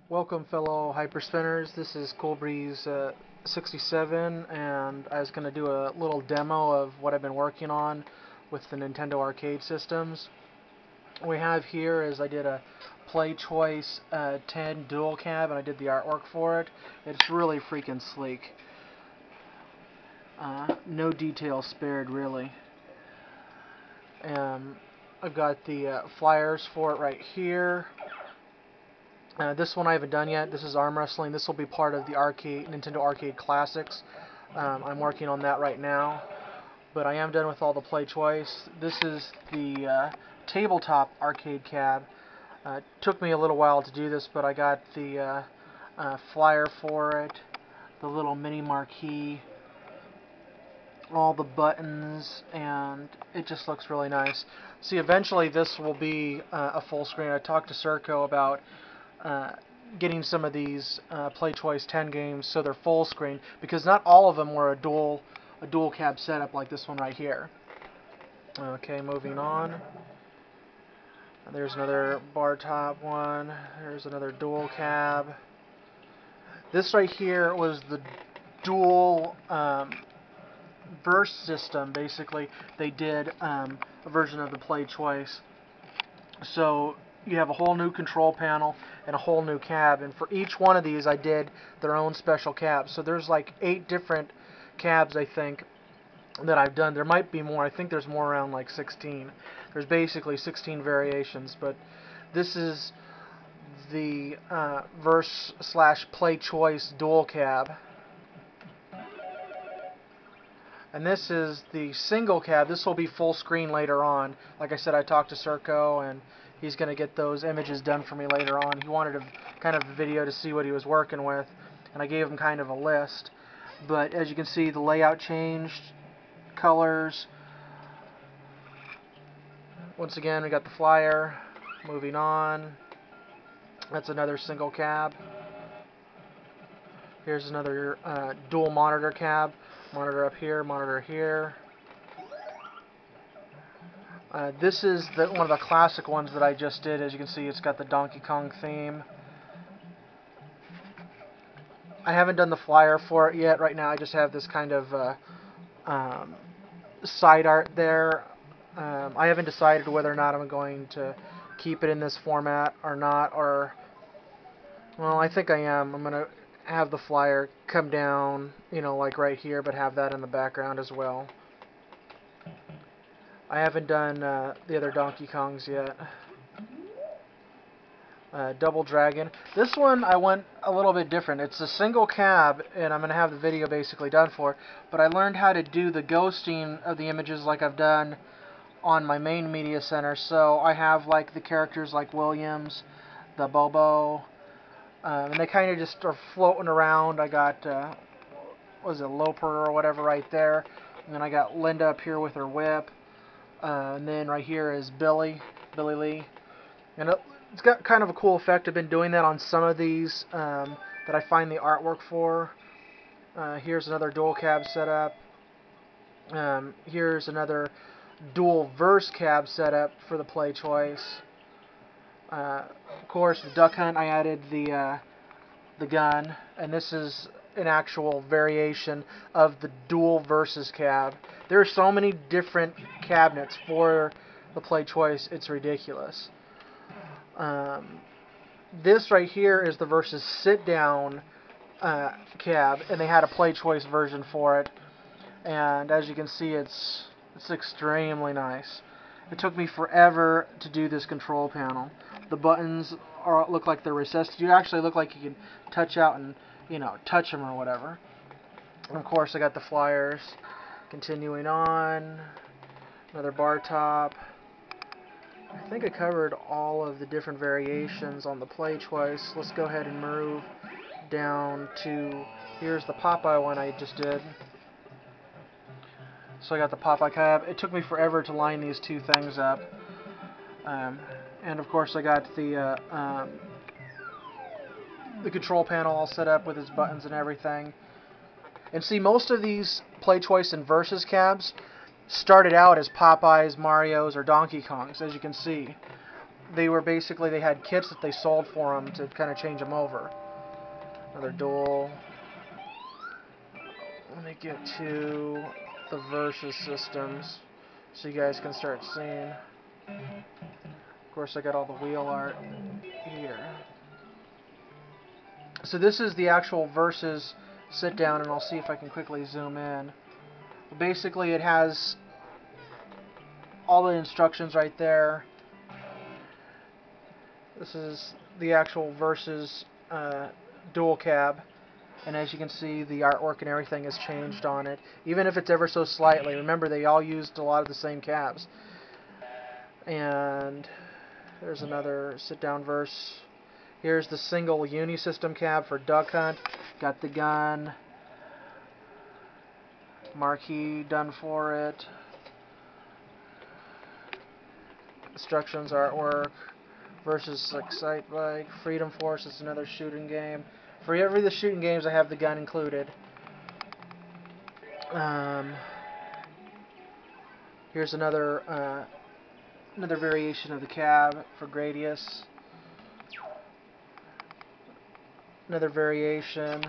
Welcome, fellow Hyperspinners. This is CoolBreeze67, and I was going to do a little demo of what I've been working on with the Nintendo Arcade systems. What we have here is I did a Playchoice 10 dual cab, and I did the artwork for it. It's really freaking sleek. No detail spared, really. I've got the flyers for it right here. This one I haven't done yet. This is arm wrestling. This will be part of the Nintendo Arcade Classics. I'm working on that right now. But I am done with all the Playchoice. This is the tabletop arcade cab. Took me a little while to do this, but I got the flyer for it, the little mini marquee, all the buttons, and it just looks really nice. See, eventually this will be a full screen. I talked to Serco about getting some of these Playchoice 10 games so they're full screen, because not all of them were a dual cab setup like this one right here. Okay, moving on. There's another bar top one. There's another dual cab. This right here was the dual burst system. Basically, they did a version of the Playchoice. So you have a whole new control panel and a whole new cab, and for each one of these I did their own special cab. So there's like 8 different cabs, I think, that I've done. There might be more. I think there's more, around like 16. There's basically 16 variations, but this is the Verse/Playchoice dual cab. And this is the single cab. This will be full screen later on. Like I said, I talked to Serco, and he's going to get those images done for me later on. He wanted a kind of a video to see what he was working with, and I gave him kind of a list. But as you can see, the layout changed, colors. Once again, we got the flyer. Moving on. That's another single cab. Here's another dual monitor cab. Monitor up here, monitor here. This is one of the classic ones that I just did. As you can see, it's got the Donkey Kong theme. I haven't done the flyer for it yet. Right now I just have this kind of side art there. I haven't decided whether or not I'm going to keep it in this format or not. Well, I think I am. I'm going to have the flyer come down, you know, like right here, but have that in the background as well. I haven't done the other Donkey Kongs yet. Double Dragon. This one I went a little bit different. It's a single cab, and I'm going to have the video basically done for it, but I learned how to do the ghosting of the images like I've done on my main media center. So I have like the characters like Williams, the Bobo, and they kind of just are floating around. I got, what was it, Loper or whatever right there. And then I got Linda up here with her whip. And then right here is Billy Lee. And it's got kind of a cool effect. I've been doing that on some of these that I find the artwork for. Here's another dual cab setup. Here's another dual verse cab setup for the Playchoice. Of course, the Duck Hunt, I added the gun, and this is an actual variation of the dual versus cab. There are so many different cabinets for the Playchoice, it's ridiculous. This right here is the versus sit-down cab, and they had a Playchoice version for it. And as you can see, it's extremely nice. It took me forever to do this control panel. The buttons look like they're recessed. You actually look like you can touch out and, you know, touch them or whatever. And of course, I got the flyers. Continuing on, another bar top. I think I covered all of the different variations on the Playchoice. Let's go ahead and move down to, here's the Popeye one I just did. So I got the Popeye cab. It took me forever to line these two things up. And of course I got the control panel all set up with its buttons and everything. And see, most of these Playchoice and Versus cabs started out as Popeyes, Marios, or Donkey Kongs, as you can see. they were basically, they had kits that they sold for them to kind of change them over. Another duel. Let me get to the versus systems so you guys can start seeing. Of course, I got all the wheel art here. So this is the actual versus sit down, and I'll see if I can quickly zoom in. Basically, it has all the instructions right there. This is the actual versus dual cab. And as you can see, the artwork and everything has changed on it, even if it's ever so slightly. Remember, they all used a lot of the same cabs. And there's another sit-down verse. Here's the single Unisystem cab for Duck Hunt. Got the gun, marquee done for it, instructions, artwork. Versus Excite Bike, Freedom Force is another shooting game. For every of the shooting games, I have the gun included. Here's another variation of the cab for Gradius. Another variation,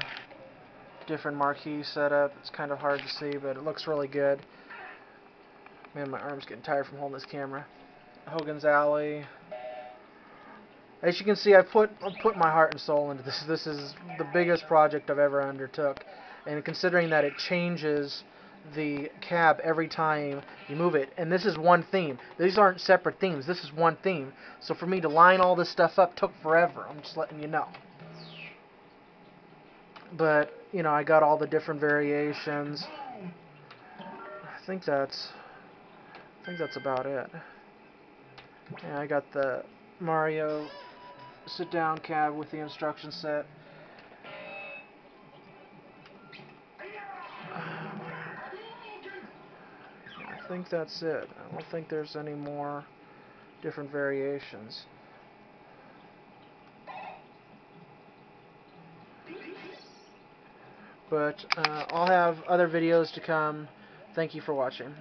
different marquee setup. It's kind of hard to see, but it looks really good. Man, my arm's getting tired from holding this camera. Hogan's Alley. As you can see, I put my heart and soul into this. This is the biggest project I've ever undertook, and considering that it changes the cab every time you move it, and this is one theme. These aren't separate themes. This is one theme. So for me to line all this stuff up took forever. I'm just letting you know. But you know, I got all the different variations. I think that's about it. Yeah, I got the Mario sit-down cab with the instruction set. I think that's it. I don't think there's any more different variations. But I'll have other videos to come. Thank you for watching.